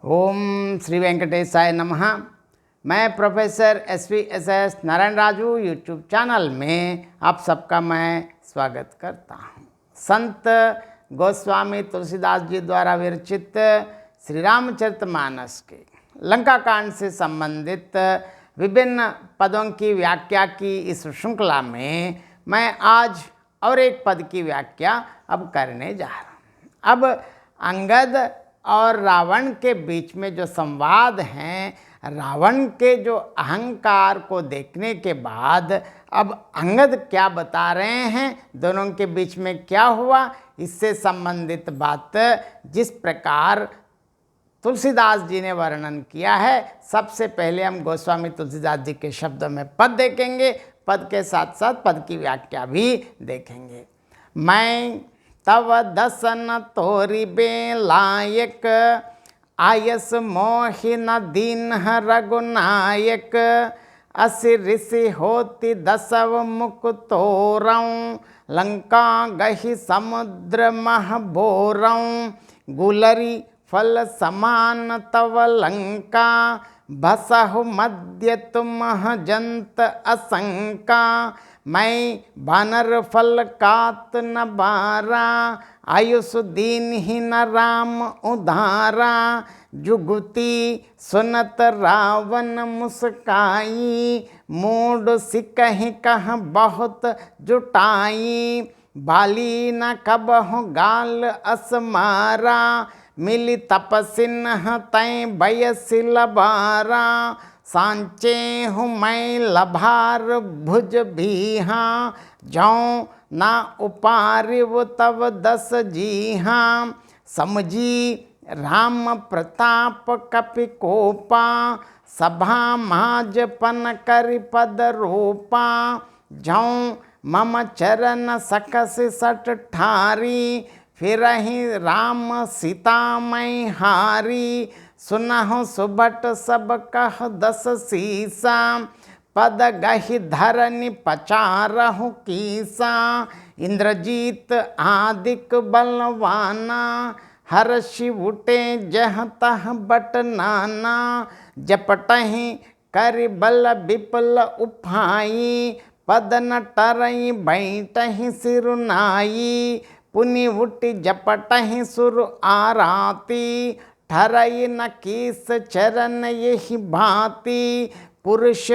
ओम श्री वेंकटेशाय नमः। मैं professor SV SS Narayan Raju YouTube channel में आप सबका मैं स्वागत करता हूँ। संत गोस्वामी तुलसीदास जी द्वारा विरचित श्री रामचरितमानस के लंका कांड से संबंधित विभिन्न पदों की व्याख्या की इस श्रृंखला में मैं आज और एक पद की व्याख्या अब करने जा रहा हूँ। अब अंगद और रावण के बीच में जो संवाद हैं, रावण के जो अहंकार को देखने के बाद अब अंगद क्या बता रहे हैं, दोनों के बीच में क्या हुआ, इससे संबंधित बात जिस प्रकार तुलसीदास जी ने वर्णन किया है। सबसे पहले हम गोस्वामी तुलसीदास जी के शब्दों में पद देखेंगे, पद के साथ साथ पद की व्याख्या भी देखेंगे। मैं तव दसन तोरी बेलायक, आयस मोहि न दीन रघुनायक, असि ऋषि होति दसव मुख तोरऊँ, लंका गहि समुद्र मह बोरऊँ, गुलरी फल समान तव लंका, भसहु मध्य तुमह जंत असंका, मैं बानर फल कात न बारा, आयुष दीन ही न राम उधारा, जुगुती सुनत रावण मुस्काई, मूड सिकहि कह बहुत जुटाई, बाली न कबहु गाल असमारा, मिली तपसिन्ह तै बयसि लबारा, सांचे हूँ मैं लभार भुज भीहा, जौं ना उपारिव तव दस जीहा, समझी राम प्रताप कपि कोपा, सभा माजपन करि पद रूपा, जौं मम चरण सकस सट ठारी, फिरहि राम सीता मैं हारी, सुनहु सुभट सब कह दस सीसा, पद गहि धरनि पचारहु कीसा, इंद्रजीत आदिक बलवाना, हर्षि उठे जह तह बट नाना, जपटहि करि बल विपुल उफाई, पद न टरई बैठहि सिरुनाई, पुनि उठि जपटहि सुर आराती, ठरई न कीस चरण यही भांति, पुरुष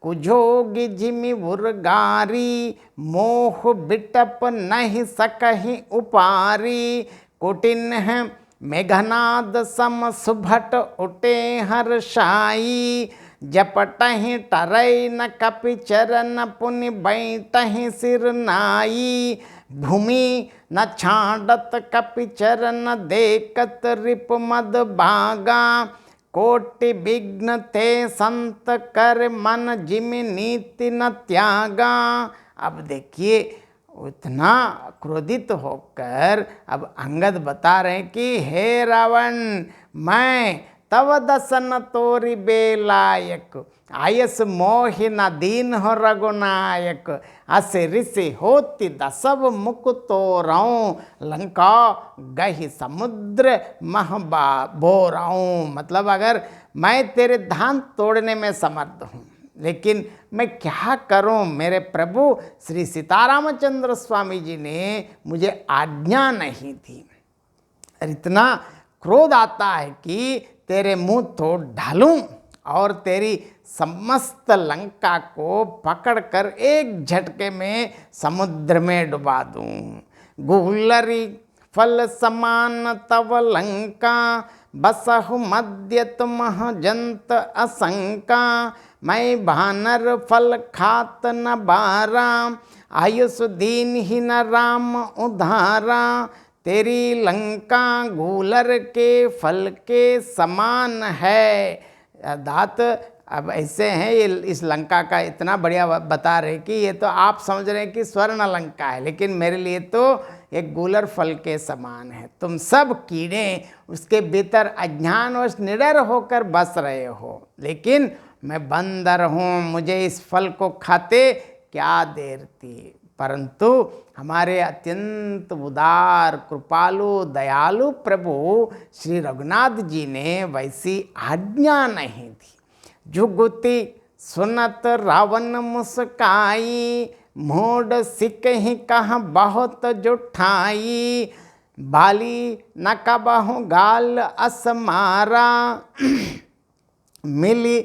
कुजोगी जिमि उर्गारी, मोह बिटप नहीं सकहि उपारी, कुटिन्ह मेघनाद सम सुभट उठे हर्षाई, जपटहि टरई न कपि चरण पुनि बैठहि सिर नाई, भूमि न छाड़त कपि चरण देखत रिप मद भागा, कोटि विघ्न ते संत कर मन जिमि नीति न त्यागा। अब देखिए उतना क्रोधित होकर अब अंगद बता रहे हैं कि हे रावण, मैं तव दसन तोरी बेलायक, आयस मोहि न दीन हो रघुनायक, असे ऋषि होति दसव मुख तोरऊँ, लंका गहि समुद्र मह बोरऊँ। मतलब अगर मैं तेरे धान तोड़ने में समर्थ हूँ, लेकिन मैं क्या करूं, मेरे प्रभु श्री सीतारामचंद्र स्वामी जी ने मुझे आज्ञा नहीं दी। इतना क्रोध आता है कि तेरे मुंह तोड़ डालूं और तेरी समस्त लंका को पकड़कर एक झटके में समुद्र में डुबा दूं। गुलरी फल समान तव लंका, बसहु मध्य तुमह जंत असंका, मैं भानर फल खात न बारा, आयुष दीन ही न राम उधारा, तेरी लंका गूलर के फल के समान है। दात अब ऐसे हैं, ये इस लंका का इतना बढ़िया बता रहे कि ये तो आप समझ रहे हैं कि स्वर्ण लंका है, लेकिन मेरे लिए तो एक गूलर फल के समान है। तुम सब कीड़े उसके भीतर अज्ञानवश निडर होकर बस रहे हो, लेकिन मैं बंदर हूँ, मुझे इस फल को खाते क्या देर थी। परंतु हमारे अत्यंत उदार कृपालु दयालु प्रभु श्री रघुनाथ जी ने वैसी आज्ञा नहीं दी। जुगुति सुनत रावण मुस्काई, मोड़ सिकहि कह बहुत जुठाई, बाली न कबहु गाल असमारा, मिली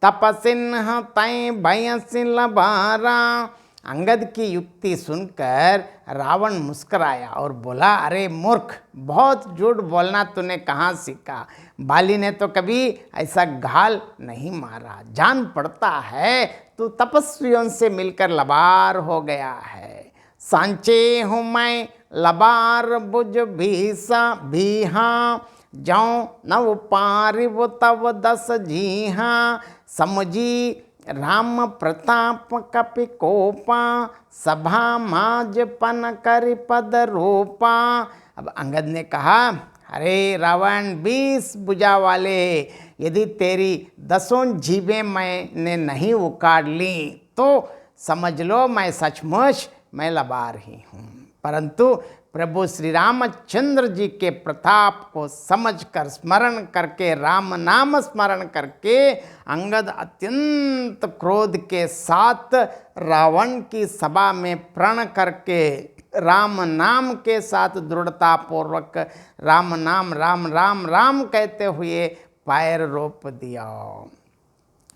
तपसिन्ह तय भयसि लबारा। अंगद की युक्ति सुनकर रावण मुस्कराया और बोला, अरे मूर्ख, बहुत झूठ बोलना तूने कहाँ सीखा? बाली ने तो कभी ऐसा घाल नहीं मारा। जान पड़ता है तू तपस्वियों से मिलकर लबार हो गया है। सांचे हूँ मैं लबार बुझ भीहा, जाऊँ नव पारिव तव दस जीहा, समझी राम प्रताप कपि कोपा, सभा माज पन करि पद रूपा। अब अंगद ने कहा, अरे रावण, 20 भुजा वाले, यदि तेरी 10 जीभें मैंने नहीं उखाड़ ली तो समझ लो मैं सचमुच मैं लबार ही हूँ। परंतु प्रभु श्री रामचंद्र जी के प्रताप को समझकर स्मरण करके, राम नाम स्मरण करके, अंगद अत्यंत क्रोध के साथ रावण की सभा में प्रण करके राम नाम के साथ दृढ़ता पूर्वक राम नाम राम राम राम कहते हुए पैर रोप दिया।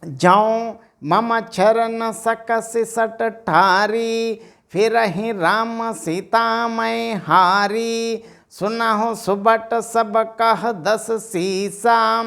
जाऊं मम चरण सकसि सट ठारी, फिर ही राम सीता मैं हारी, सुनहु सुबट सब कह 10 सीसा,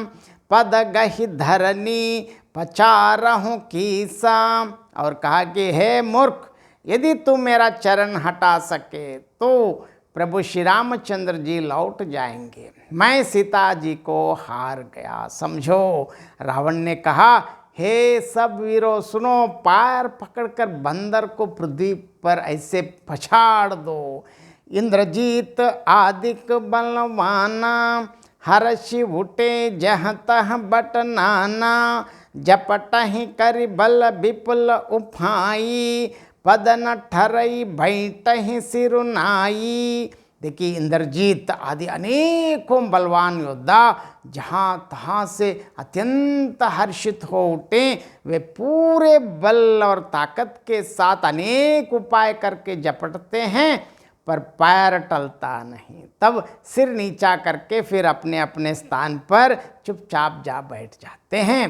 पद गहि धरनी पचारहु कीसा। और कहा कि हे मूर्ख, यदि तू मेरा चरण हटा सके तो प्रभु श्री रामचंद्र जी लौट जाएंगे। मैं सीता जी को हार गया समझो। रावण ने कहा, हे सब वीरों सुनो, पैर पकड़कर बंदर को पृथ्वी पर ऐसे पछाड़ दो। इंद्रजीत आदिक बलवाना, हर्षि उठे जह तह बट नाना, जपटहि करि बल विपुल उफाई, पद न ठरई भैटहि सिरुनाई। देखिए, इंद्रजीत आदि अनेकों बलवान योद्धा जहाँ तहाँ से अत्यंत हर्षित हो उठे। वे पूरे बल और ताकत के साथ अनेक उपाय करके झपटते हैं, पर पैर टलता नहीं। तब सिर नीचा करके फिर अपने अपने स्थान पर चुपचाप जा बैठ जाते हैं।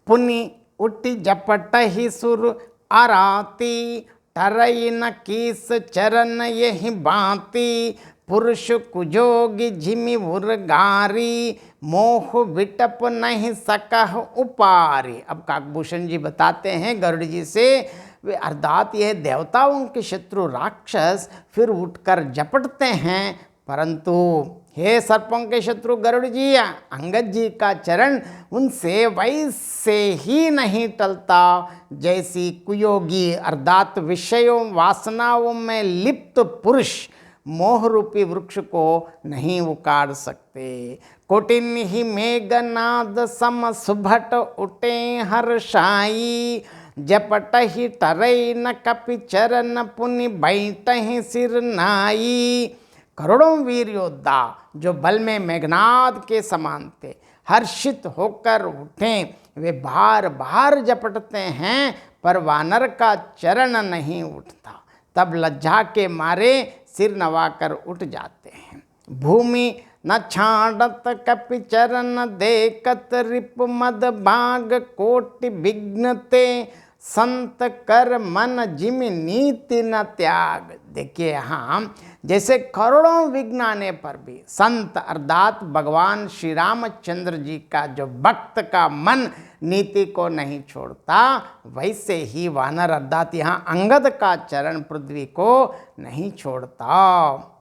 पुनि उठी झपट ही सुर आराती, टरई न कीस चरण यही बाती, पुरुष कुजोगी झिमि उर्गारी, मोह विटप नहीं सकह उपारी। अब काकभूषण जी बताते हैं गरुड़ जी से, वे अर्थात यह देवताओं के शत्रु राक्षस फिर उठकर झपटते हैं, परंतु हे सर्पों के शत्रु गरुड़ जी, अंगद जी का चरण उनसे वैसे ही नहीं टलता जैसी कुयोगी अर्थात विषयों वासनाओं में लिप्त पुरुष मोह रूपी वृक्ष को नहीं उखाड़ सकते। कोटिन ही मेघनाद सम सुभट उठे हर्षाई, जपट ही टरई न कपि चरण पुनि बैठ ही सिर नाई। करोड़ों वीर योद्धा जो बल में मेघनाद के समान थे, हर्षित होकर उठे। वे बार बार झपटते हैं, पर वानर का चरण नहीं उठता। तब लज्जा के मारे सिर नवाकर उठ जाते हैं। भूमि न छाड़त कपि चरण देखत, रिप मद भाग कोटि विघ्नते, संत कर मन जिमि नीति न त्याग। देखिए, यहाँ जैसे करोड़ों विघ्न आने पर भी संत अर्थात भगवान श्री रामचंद्र जी का जो भक्त का मन नीति को नहीं छोड़ता, वैसे ही वानर अर्थात यहाँ अंगद का चरण पृथ्वी को नहीं छोड़ता।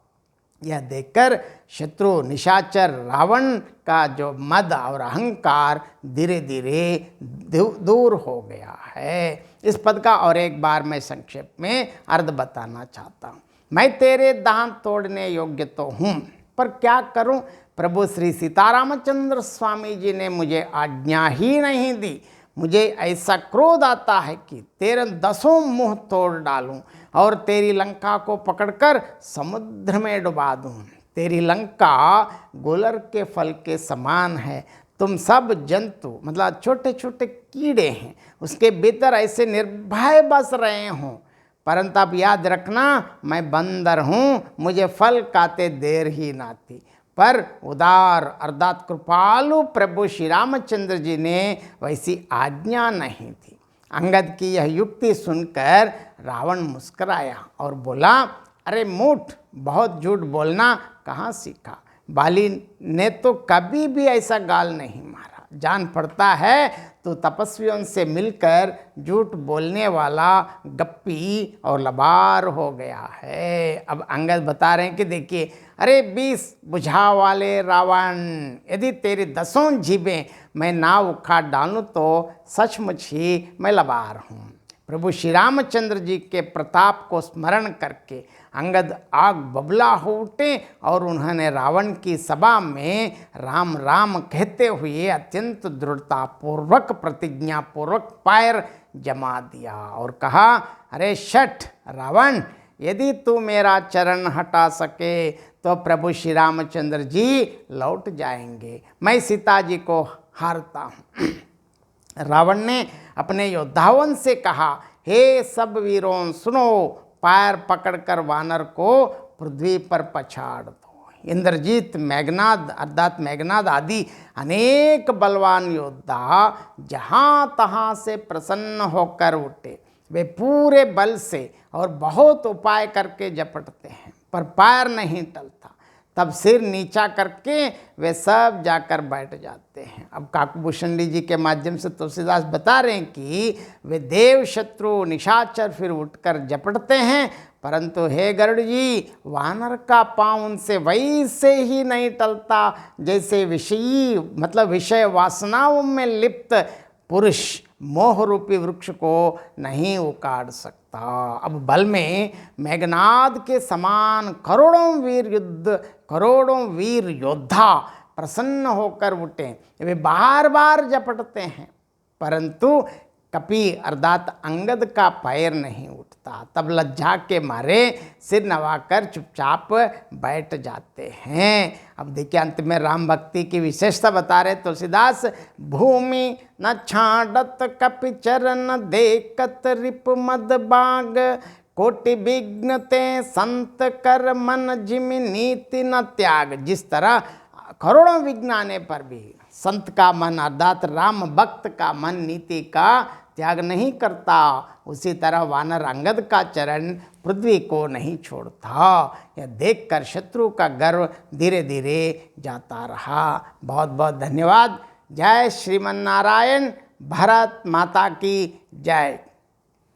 यह देखकर शत्रु निशाचर रावण का जो मद और अहंकार धीरे धीरे दूर हो गया है। इस पद का और एक बार मैं संक्षेप में अर्थ बताना चाहता हूँ। मैं तेरे दांत तोड़ने योग्य तो हूँ, पर क्या करूँ? प्रभु श्री सीतारामचंद्र स्वामी जी ने मुझे आज्ञा ही नहीं दी। मुझे ऐसा क्रोध आता है कि तेरे 10 मुंह तोड़ डालूं और तेरी लंका को पकड़कर समुद्र में डुबा दूं। तेरी लंका गुलर के फल के समान है, तुम सब जंतु मतलब छोटे छोटे कीड़े हैं, उसके भीतर ऐसे निर्भय बस रहे हों। परंतु अब याद रखना, मैं बंदर हूँ, मुझे फल खाते देर ही ना थी। पर उदार अर्थात कृपालु प्रभु श्री रामचंद्र जी ने वैसी आज्ञा नहीं थी। अंगद की यह युक्ति सुनकर रावण मुस्कुराया और बोला, अरे मूठ, बहुत झूठ बोलना कहाँ सीखा? बाली ने तो कभी भी ऐसा गाल नहीं मारा। जान पड़ता है तो तपस्वियों से मिलकर झूठ बोलने वाला गप्पी और लबार हो गया है। अब अंगद बता रहे हैं कि देखिए, अरे 20 बुझा वाले रावण, यदि तेरी 10 जीभें मैं ना उखाड़ डालूं तो सचमुच ही मैं लबार हूँ। प्रभु श्री रामचंद्र जी के प्रताप को स्मरण करके अंगद आग बबला हो उठे और उन्होंने रावण की सभा में राम राम कहते हुए अत्यंत दृढ़तापूर्वक प्रतिज्ञापूर्वक पैर जमा दिया और कहा, अरे शठ रावण, यदि तू मेरा चरण हटा सके तो प्रभु श्री रामचंद्र जी लौट जाएंगे, मैं सीता जी को हारता हूँ। रावण ने अपने योद्धाओं से कहा, हे सब वीरों सुनो, पैर पकड़कर वानर को पृथ्वी पर पछाड़ दो। इंद्रजीत, मेघनाद अर्थात मेघनाद आदि अनेक बलवान योद्धा जहाँ तहाँ से प्रसन्न होकर उठे। वे पूरे बल से और बहुत उपाय करके झपटते हैं, पर पैर नहीं टलता। तब सिर नीचा करके वे सब जाकर बैठ जाते हैं। अब काकभूषण जी के माध्यम से तुलसीदास बता रहे हैं कि वे देव, शत्रु, निशाचर फिर उठकर झपटते हैं, परंतु हे गरुड़ जी, वानर का पांव उनसे वैसे ही नहीं टलता जैसे विषयी मतलब विषय वासनाओं में लिप्त पुरुष मोह रूपी वृक्ष को नहीं उखाड़ सकता। अब बल में मेघनाद के समान करोड़ों वीर योद्धा प्रसन्न होकर उठे। वे बार बार झपटते हैं, परंतु कपि अर्थात अंगद का पैर नहीं उठता। तब लज्जा के मारे सिर नवाकर चुपचाप बैठ जाते हैं। अब देखिए, अंत में राम भक्ति की विशेषता बता रहे तुलसीदास, भूमि न छाड़त कपि चरण देखत रिप मद बाग, कोटि विघ्न ते संत कर मन जिमि नीति न त्याग। जिस तरह करोड़ों विघ्न आने पर भी संत का मन अर्थात राम भक्त का मन नीति का त्याग नहीं करता, उसी तरह वानर अंगद का चरण पृथ्वी को नहीं छोड़ता। यह देखकर शत्रु का गर्व धीरे धीरे जाता रहा। बहुत बहुत धन्यवाद। जय श्रीमन नारायण। भारत माता की जय।